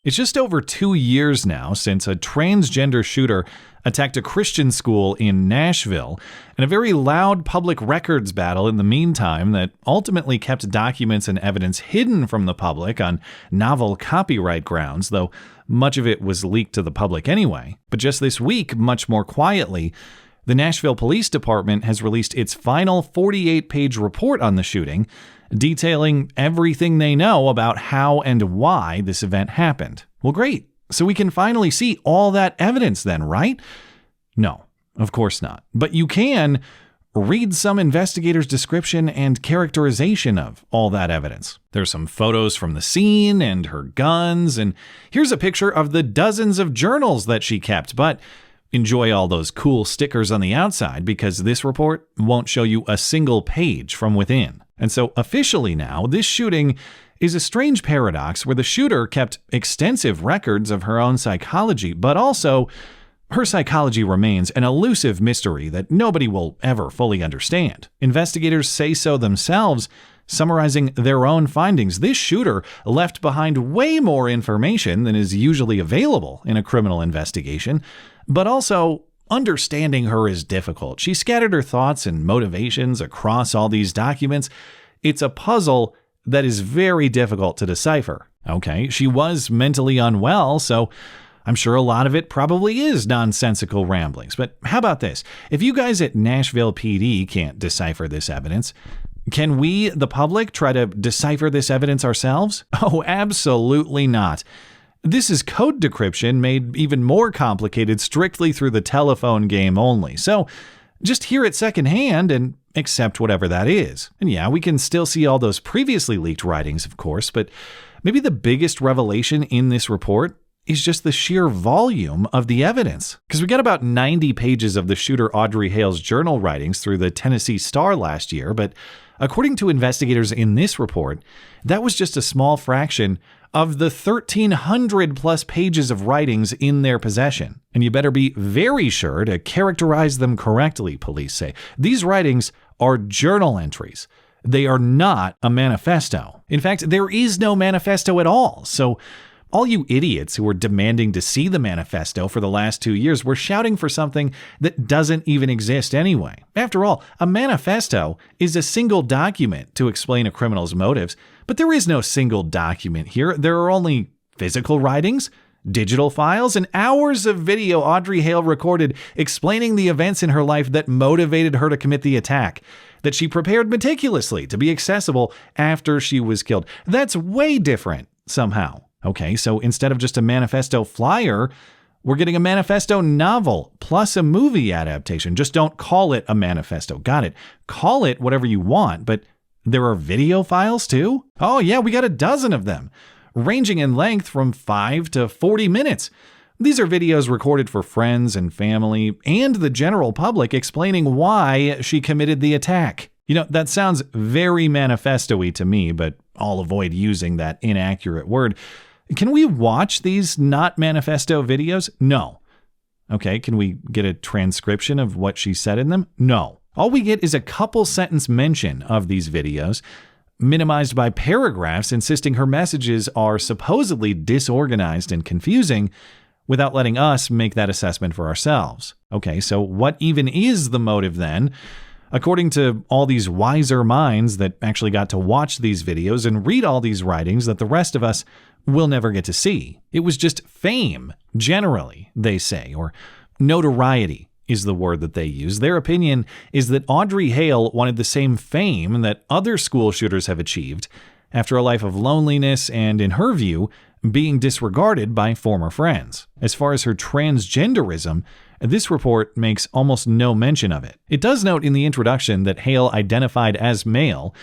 It's just over 2 years now since a transgender shooter attacked a Christian school in Nashville, and a very loud public records battle in the meantime that ultimately kept documents and evidence hidden from the public on novel copyright grounds, though much of it was leaked to the public anyway. But just this week, much more quietly, the Nashville Police Department has released its final 48-page report on the shooting, detailing everything they know about how and why this event happened. Well, great. So we can finally see all that evidence then, right? No, of course not. But you can read some investigators' description and characterization of all that evidence. There's some photos from the scene and her guns, and here's a picture of the dozens of journals that she kept, but enjoy all those cool stickers on the outside because this report won't show you a single page from within. And so officially now, this shooting is a strange paradox where the shooter kept extensive records of her own psychology, but also her psychology remains an elusive mystery that nobody will ever fully understand. Investigators say so themselves, summarizing their own findings. This shooter left behind way more information than is usually available in a criminal investigation, but also understanding her is difficult. She scattered her thoughts and motivations across all these documents. It's a puzzle that is very difficult to decipher. Okay, she was mentally unwell, so I'm sure a lot of it probably is nonsensical ramblings. But how about this? If you guys at Nashville PD can't decipher this evidence, can we, the public, try to decipher this evidence ourselves? Oh, absolutely not. This is code decryption made even more complicated strictly through the telephone game only. So just hear it secondhand and accept whatever that is. And yeah, we can still see all those previously leaked writings, of course, but maybe the biggest revelation in this report is just the sheer volume of the evidence. Because we got about 90 pages of the shooter Audrey Hale's journal writings through the Tennessee Star last year, but according to investigators in this report, that was just a small fraction of the 1,300 plus pages of writings in their possession. And you better be very sure to characterize them correctly, police say. These writings are journal entries. They are not a manifesto. In fact, there is no manifesto at all. So all you idiots who were demanding to see the manifesto for the last 2 years were shouting for something that doesn't even exist anyway. After all, a manifesto is a single document to explain a criminal's motives, but there is no single document here. There are only physical writings, digital files, and hours of video Audrey Hale recorded explaining the events in her life that motivated her to commit the attack, that she prepared meticulously to be accessible after she was killed. That's way different somehow. Okay, so instead of just a manifesto flyer, we're getting a manifesto novel plus a movie adaptation. Just don't call it a manifesto. Got it. Call it whatever you want, but there are video files too? Oh yeah, we got a dozen of them, ranging in length from 5 to 40 minutes. These are videos recorded for friends and family and the general public explaining why she committed the attack. You know, that sounds very manifesto-y to me, but I'll avoid using that inaccurate word. Can we watch these not manifesto videos? No. Okay, can we get a transcription of what she said in them? No. All we get is a couple sentence mention of these videos, minimized by paragraphs insisting her messages are supposedly disorganized and confusing, without letting us make that assessment for ourselves. Okay, so what even is the motive then? According to all these wiser minds that actually got to watch these videos and read all these writings that the rest of us will never get to see. It was just fame, generally, they say, or notoriety is the word that they use. Their opinion is that Audrey Hale wanted the same fame that other school shooters have achieved after a life of loneliness and, in her view, being disregarded by former friends. As far as her transgenderism, this report makes almost no mention of it. It does note in the introduction that Hale identified as male,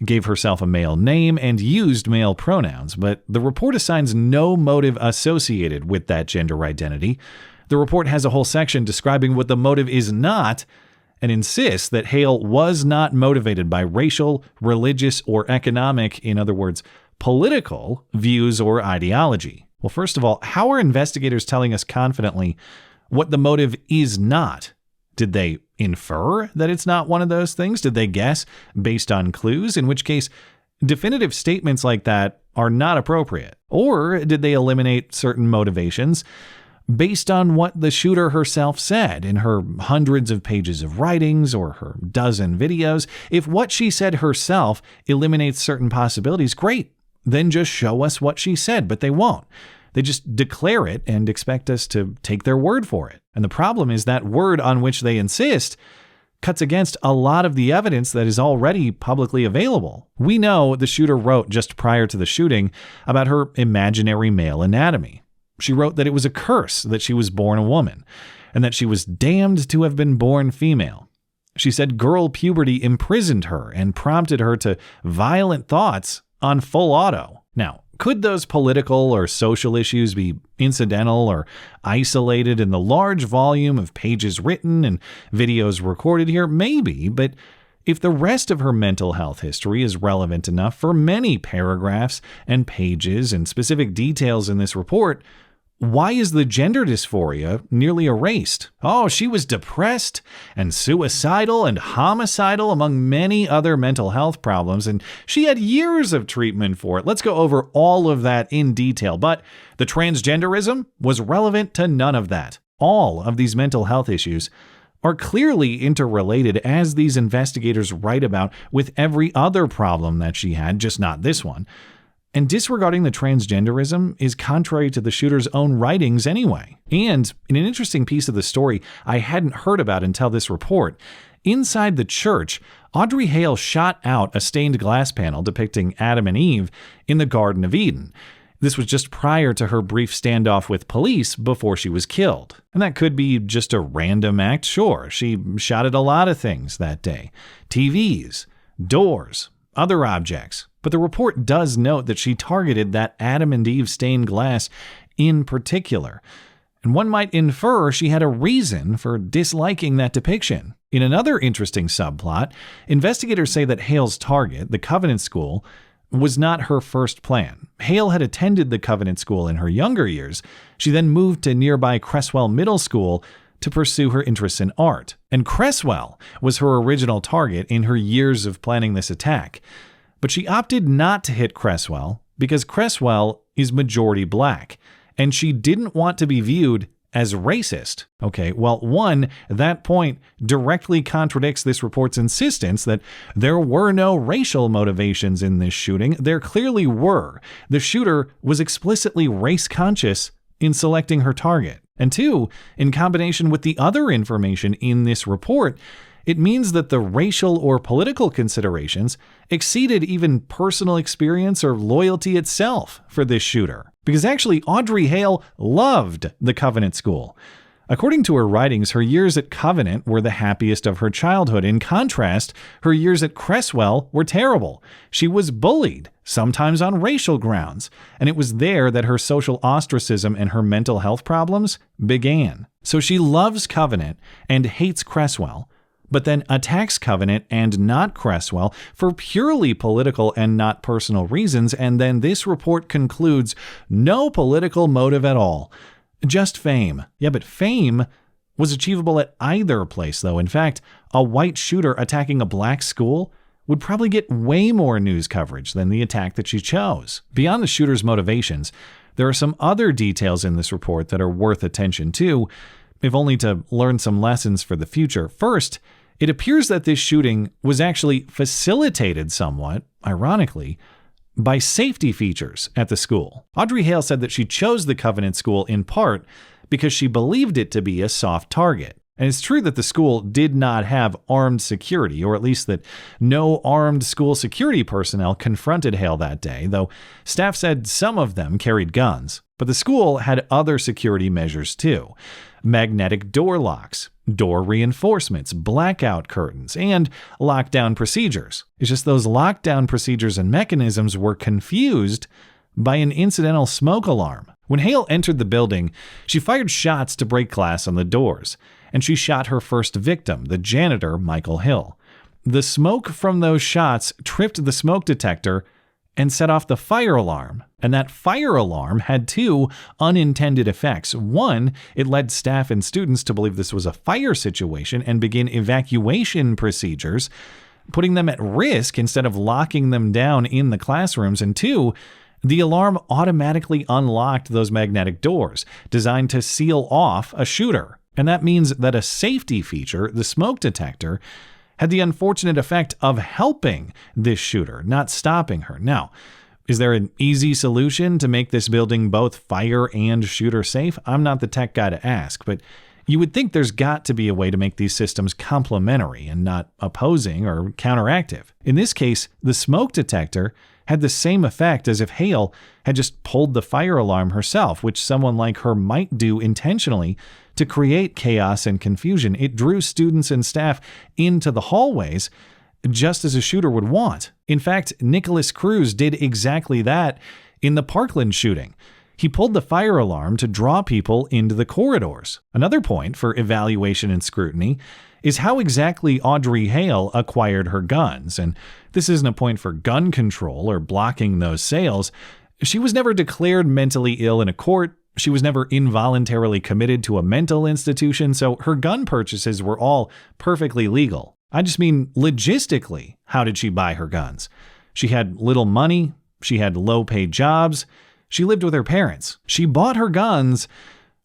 gave herself a male name, and used male pronouns, but the report assigns no motive associated with that gender identity. The report has a whole section describing what the motive is not, and insists that Hale was not motivated by racial, religious, or economic, in other words, political views or ideology. Well, first of all, how are investigators telling us confidently what the motive is not? Did they infer that it's not one of those things? Did they guess based on clues? In which case, Definitive statements like that are not appropriate. Or did they eliminate certain motivations based on what the shooter herself said in her hundreds of pages of writings or her dozen videos? If what she said herself eliminates certain possibilities, great. Then just show us what she said, but they won't. They just declare it and expect us to take their word for it. And the problem is that word on which they insist cuts against a lot of the evidence that is already publicly available. We know the shooter wrote just prior to the shooting about her imaginary male anatomy. She wrote that it was a curse that she was born a woman and that she was damned to have been born female. She said girl puberty imprisoned her and prompted her to violent thoughts on full auto. Now, could those political or social issues be incidental or isolated in the large volume of pages written and videos recorded here? Maybe, but if the rest of her mental health history is relevant enough for many paragraphs and pages and specific details in this report, why is the gender dysphoria nearly erased? Oh, she was depressed and suicidal and homicidal, among many other mental health problems, and she had years of treatment for it. Let's go over all of that in detail, but the transgenderism was relevant to none of that. All of these mental health issues are clearly interrelated, as these investigators write about, with every other problem that she had, just not this one. And disregarding the transgenderism is contrary to the shooter's own writings anyway. And in an interesting piece of the story I hadn't heard about until this report, inside the church, Audrey Hale shot out a stained glass panel depicting Adam and Eve in the Garden of Eden. This was just prior to her brief standoff with police before she was killed. And that could be just a random act, sure. She shot at a lot of things that day. TVs, doors, other objects. But the report does note that she targeted that Adam and Eve stained glass in particular. And one might infer she had a reason for disliking that depiction. In another interesting subplot, investigators say that Hale's target, the Covenant School, was not her first plan. Hale had attended the Covenant School in her younger years. She then moved to nearby Cresswell Middle School to pursue her interests in art. And Cresswell was her original target in her years of planning this attack. But she opted not to hit Cresswell because Cresswell is majority black, and she didn't want to be viewed as racist. Okay, well, one, that point directly contradicts this report's insistence that there were no racial motivations in this shooting. There clearly were. The shooter was explicitly race conscious in selecting her target. And two, in combination with the other information in this report, it means that the racial or political considerations exceeded even personal experience or loyalty itself for this shooter. Because actually, Audrey Hale loved the Covenant School. According to her writings, her years at Covenant were the happiest of her childhood. In contrast, her years at Cresswell were terrible. She was bullied, sometimes on racial grounds, and it was there that her social ostracism and her mental health problems began. So she loves Covenant and hates Cresswell, but then attacks Covenant and not Cresswell for purely political and not personal reasons, and then this report concludes no political motive at all. Just fame. Yeah, but fame was achievable at either place, though. In fact, a white shooter attacking a black school would probably get way more news coverage than the attack that she chose. Beyond the shooter's motivations, there are some other details in this report that are worth attention too, if only to learn some lessons for the future. First, it appears that this shooting was actually facilitated somewhat, ironically, by safety features at the school. Audrey Hale said that she chose the Covenant School in part because she believed it to be a soft target. And it's true that the school did not have armed security, or at least that no armed school security personnel confronted Hale that day, though staff said some of them carried guns. But the school had other security measures too. Magnetic door locks, door reinforcements, blackout curtains, and lockdown procedures. It's just those lockdown procedures and mechanisms were confused by an incidental smoke alarm. When Hale entered the building, she fired shots to break glass on the doors, and she shot her first victim, the janitor, Michael Hill. The smoke from those shots tripped the smoke detector and set off the fire alarm. And that fire alarm had two unintended effects. One, it led staff and students to believe this was a fire situation and begin evacuation procedures. putting them at risk instead of locking them down in the classrooms. And 2, the alarm automatically unlocked those magnetic doors designed to seal off a shooter. And that means that a safety feature, the smoke detector, had the unfortunate effect of helping this shooter, not stopping her. Now, is there an easy solution to make this building both fire and shooter safe? I'm not the tech guy to ask, but you would think there's got to be a way to make these systems complementary and not opposing or counteractive. In this case, the smoke detector had the same effect as if Hale had just pulled the fire alarm herself, which someone like her might do intentionally to create chaos and confusion. It drew students and staff into the hallways just as a shooter would want. In fact, Nicholas Cruz did exactly that in the Parkland shooting. He pulled the fire alarm to draw people into the corridors. Another point for evaluation and scrutiny is how exactly Audrey Hale acquired her guns. And this isn't a point for gun control or blocking those sales. She was never declared mentally ill in a court. She was never involuntarily committed to a mental institution, so her gun purchases were all perfectly legal. I just mean logistically, how did she buy her guns? She had little money. She had low-paid jobs. She lived with her parents. She bought her guns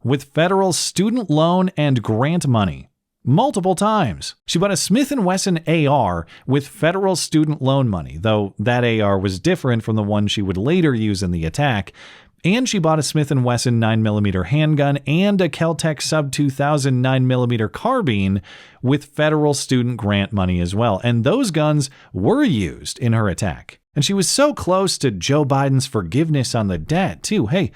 with federal student loan and grant money. Multiple times. She bought a Smith & Wesson AR with federal student loan money, though that AR was different from the one she would later use in the attack. And she bought a Smith & Wesson 9mm handgun and a Kel-Tec Sub 2000 9mm carbine with federal student grant money as well. And those guns were used in her attack. And she was so close to Joe Biden's forgiveness on the debt, too. Hey,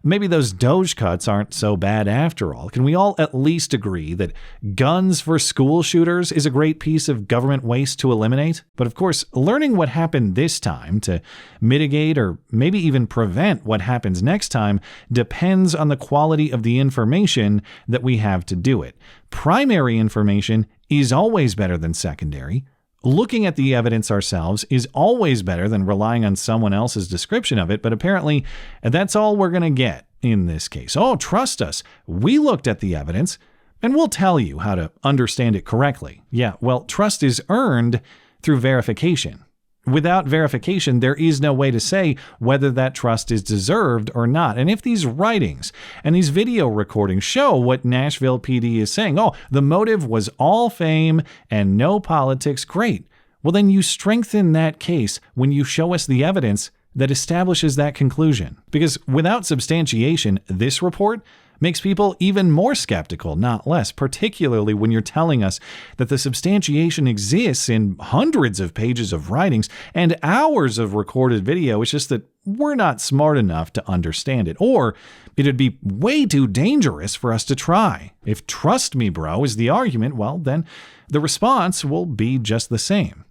maybe those Doge cuts aren't so bad after all. Can we all at least agree that guns for school shooters is a great piece of government waste to eliminate? But of course, learning what happened this time to mitigate or maybe even prevent what happens next time depends on the quality of the information that we have to do it. Primary information is always better than secondary. Looking at the evidence ourselves is always better than relying on someone else's description of it, but apparently that's all we're going to get in this case. Oh, trust us. We looked at the evidence, and we'll tell you how to understand it correctly. Yeah, well, trust is earned through verification. Without verification, there is no way to say whether that trust is deserved or not. And if these writings and these video recordings show what Nashville PD is saying, oh, the motive was all fame and no politics, great. Well, then you strengthen that case when you show us the evidence that establishes that conclusion. Because without substantiation, this report makes people even more skeptical, not less, particularly when you're telling us that the substantiation exists in hundreds of pages of writings and hours of recorded video. It's just that we're not smart enough to understand it, or it'd be way too dangerous for us to try. If trust me, bro, is the argument, well, then the response will be just the same.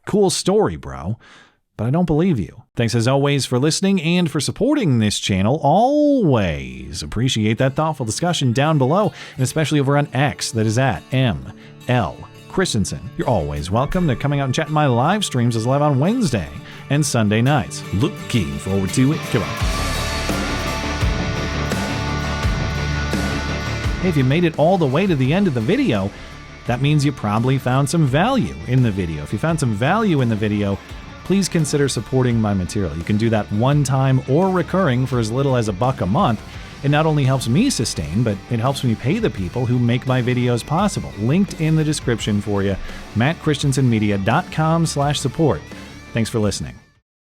Cool story, bro, but I don't believe you. Thanks as always for listening and for supporting this channel. Always appreciate that thoughtful discussion down below, and especially over on X, that is at ML Christiansen. You're always welcome to coming out and chatting my live streams as live on Wednesday and Sunday nights. Looking forward to it. Come on. Hey, if you made it all the way to the end of the video, that means you probably found some value in the video. If you found some value in the video, please consider supporting my material. You can do that one time or recurring for as little as $1 a month. It not only helps me sustain, but it helps me pay the people who make my videos possible. Linked in the description for you, mattchristiansenmedia.com/support. Thanks for listening.